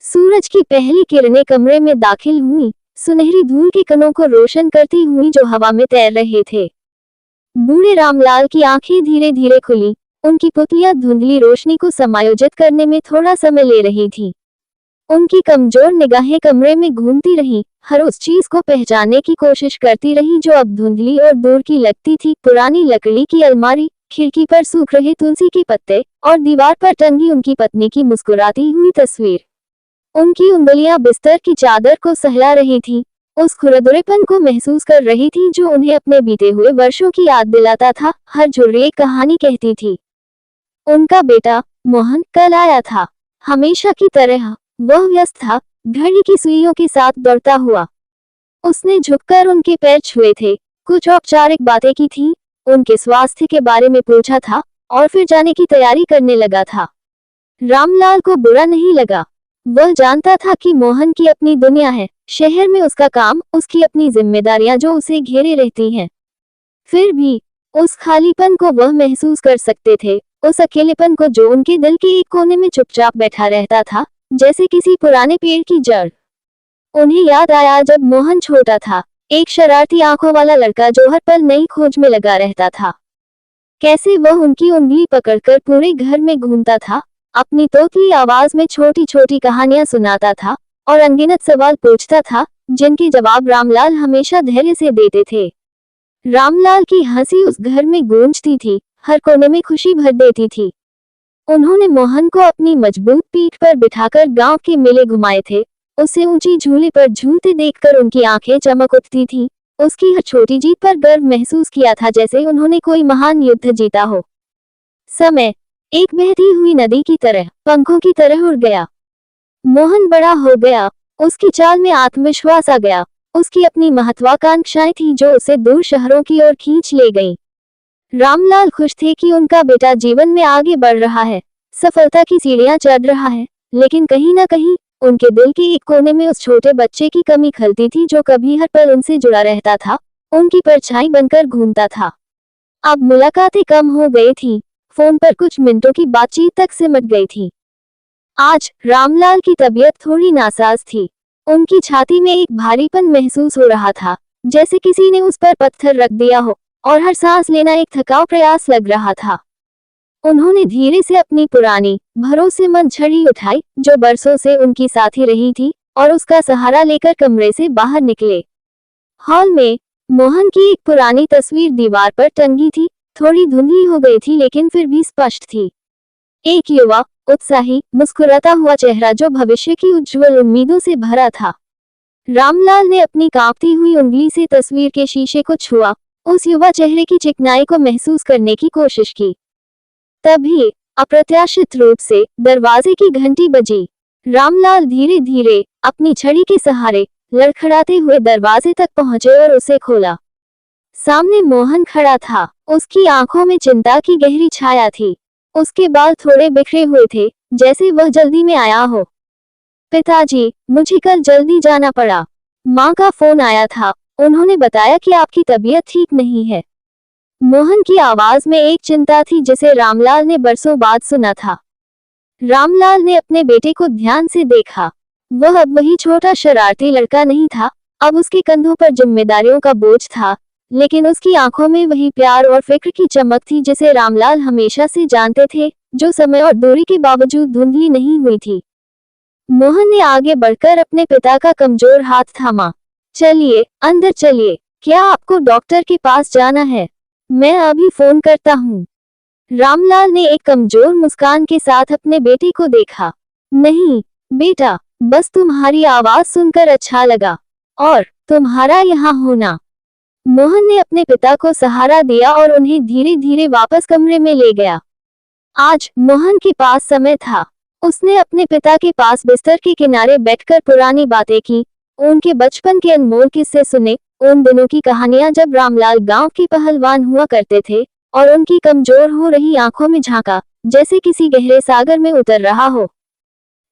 सूरज की पहली किरणें कमरे में दाखिल हुई, सुनहरी धूल के कणों को रोशन करती हुई जो हवा में तैर रहे थे। बूढ़े रामलाल की आंखें धीरे धीरे खुली। उनकी पुतलियां धुंधली रोशनी को समायोजित करने में थोड़ा समय ले रही थी। उनकी कमजोर निगाहें कमरे में घूमती रहीं, हर उस चीज को पहचानने की कोशिश करती रहीं जो अब धुंधली और दूर की लगती थी। पुरानी लकड़ी की अलमारी, खिड़की पर सूख रहे तुलसी के पत्ते और दीवार पर टंगी उनकी पत्नी की मुस्कुराती हुई तस्वीर। उनकी उंगलियां बिस्तर की चादर को सहला रही थी, उस खुरदरेपन को महसूस कर रही थी जो उन्हें अपने बीते हुए वर्षों की याद दिलाता था। हर झुर्री एक कहानी कहती थी। उनका बेटा मोहन कल आया था। हमेशा की तरह वह व्यस्त था, घड़ी की सुइयों के साथ दौड़ता हुआ। उसने झुककर उनके पैर छुए थे, कुछ औपचारिक बातें की थी, उनके स्वास्थ्य के बारे में पूछा था और फिर जाने की तैयारी करने लगा था। रामलाल को बुरा नहीं लगा। वह जानता था कि मोहन की अपनी दुनिया है, शहर में उसका काम, उसकी अपनी जिम्मेदारियां जो उसे घेरे रहती हैं। फिर भी उस खालीपन को वह महसूस कर सकते थे, उस अकेलेपन को जो उनके दिल के एक कोने में चुपचाप बैठा रहता था, जैसे किसी पुराने पेड़ की जड़। उन्हें याद आया जब मोहन छोटा था, एक शरारती आंखों वाला लड़का जो हर पल नई खोज में लगा रहता था। कैसे वह उनकी उंगली पकड़कर पूरे घर में घूमता था, अपनी तोतली आवाज में छोटी छोटी कहानियां सुनाता था और अनगिनत सवाल पूछता था, जिनके जवाब रामलाल हमेशा धैर्य से देते थे। रामलाल की हंसी उस घर में गूंजती थी, हर कोने में खुशी भर देती थी। उन्होंने मोहन को अपनी मजबूत पीठ पर बिठाकर गांव के मेले घुमाए थे। उसे ऊंची झूले पर झूलते देखकर उनकी आंखें चमक उठती थीं। उसकी हर छोटी जीत पर गर्व महसूस किया था, जैसे उन्होंने कोई महान युद्ध जीता हो। समय एक बहती हुई नदी की तरह, पंखों की तरह उड़ गया। मोहन बड़ा हो गया, उसकी चाल में आत्मविश्वास आ गया। उसकी अपनी महत्वाकांक्षाएं थी जो उसे दूर शहरों की ओर खींच ले गईं। रामलाल खुश थे कि उनका बेटा जीवन में आगे बढ़ रहा है, सफलता की सीढ़ियां चढ़ रहा है, लेकिन कहीं ना कहीं उनके दिल के एक कोने में उस छोटे बच्चे की कमी खलती थी जो कभी हर पल उनसे जुड़ा रहता था, उनकी परछाई बनकर घूमता था। अब मुलाकातें कम हो गई थी, फोन पर कुछ मिनटों की बातचीत तक सिमट गई थी। आज रामलाल की तबीयत थोड़ी नासाज थी। उनकी छाती में एक भारीपन महसूस हो रहा था, जैसे किसी ने उस पर पत्थर रख दिया हो, और हर सांस लेना एक थकाऊ प्रयास लग रहा था। उन्होंने धीरे से अपनी पुरानी भरोसेमंद छड़ी उठाई जो बरसों से उनकी साथी रही थी, और उसका सहारा लेकर कमरे से बाहर निकले। हॉल में मोहन की एक पुरानी तस्वीर दीवार पर टंगी थी, थोड़ी धुंधली हो गई थी लेकिन फिर भी स्पष्ट थी। एक युवा, उत्साही, मुस्कुराता हुआ चेहरा जो भविष्य की उज्जवल उम्मीदों से भरा था। रामलाल ने अपनी कांपती हुई उंगली से तस्वीर के शीशे को छुआ, उस युवा चेहरे की चिकनाई को महसूस करने की कोशिश की। तभी अप्रत्याशित रूप से दरवाजे की घंटी बजी। रामलाल धीरे धीरे अपनी छड़ी के सहारे लड़खड़ाते हुए दरवाजे तक पहुंचे और उसे खोला। सामने मोहन खड़ा था, उसकी आंखों में चिंता की गहरी छाया थी। उसके बाल थोड़े बिखरे हुए थे, जैसे वह जल्दी में आया हो। पिताजी, मुझे कल जल्दी जाना पड़ा। माँ का फोन आया था, उन्होंने बताया कि आपकी तबीयत ठीक नहीं है। मोहन की आवाज में एक चिंता थी जिसे रामलाल ने बरसों बाद सुना था। रामलाल ने अपने बेटे को ध्यान से देखा। वह अब वही छोटा शरारती लड़का नहीं था, अब उसके कंधों पर जिम्मेदारियों का बोझ था, लेकिन उसकी आंखों में वही प्यार और फिक्र की चमक थी जिसे रामलाल हमेशा से जानते थे, जो समय और दूरी के बावजूद धुंधली नहीं हुई थी। मोहन ने आगे बढ़कर अपने पिता का कमजोर हाथ थामा। चलिए, अंदर चलिए। क्या आपको डॉक्टर के पास जाना है? मैं अभी फोन करता हूँ। रामलाल ने एक कमजोर मुस्कान के साथ अपने बेटे को देखा। नहीं बेटा, बस तुम्हारी आवाज सुनकर अच्छा लगा, और तुम्हारा यहाँ होना। मोहन ने अपने पिता को सहारा दिया और उन्हें धीरे धीरे वापस कमरे में ले गया। आज मोहन के पास समय था। उसने अपने पिता के पास बिस्तर के किनारे बैठकर पुरानी बातें की, उनके बचपन के अनमोल किस्से सुने, उन दिनों की कहानियां जब रामलाल गांव के पहलवान हुआ करते थे, और उनकी कमजोर हो रही आंखों में झांका, जैसे किसी गहरे सागर में उतर रहा हो।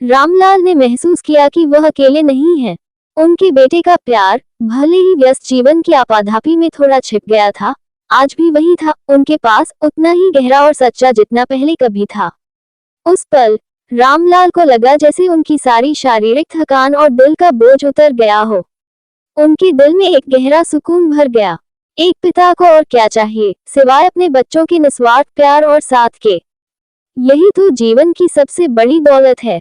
रामलाल ने महसूस किया कि वह अकेले नहीं है। उनके बेटे का प्यार, भले ही व्यस्त जीवन की आपाधापी में थोड़ा छिप गया था, आज भी वही था, उनके पास, उतना ही गहरा और सच्चा जितना पहले कभी था। उस पल रामलाल को लगा जैसे उनकी सारी शारीरिक थकान और दिल का बोझ उतर गया हो। उनके दिल में एक गहरा सुकून भर गया। एक पिता को और क्या चाहिए सिवाय अपने बच्चों के निस्वार्थ प्यार और साथ के। यही तो जीवन की सबसे बड़ी दौलत है।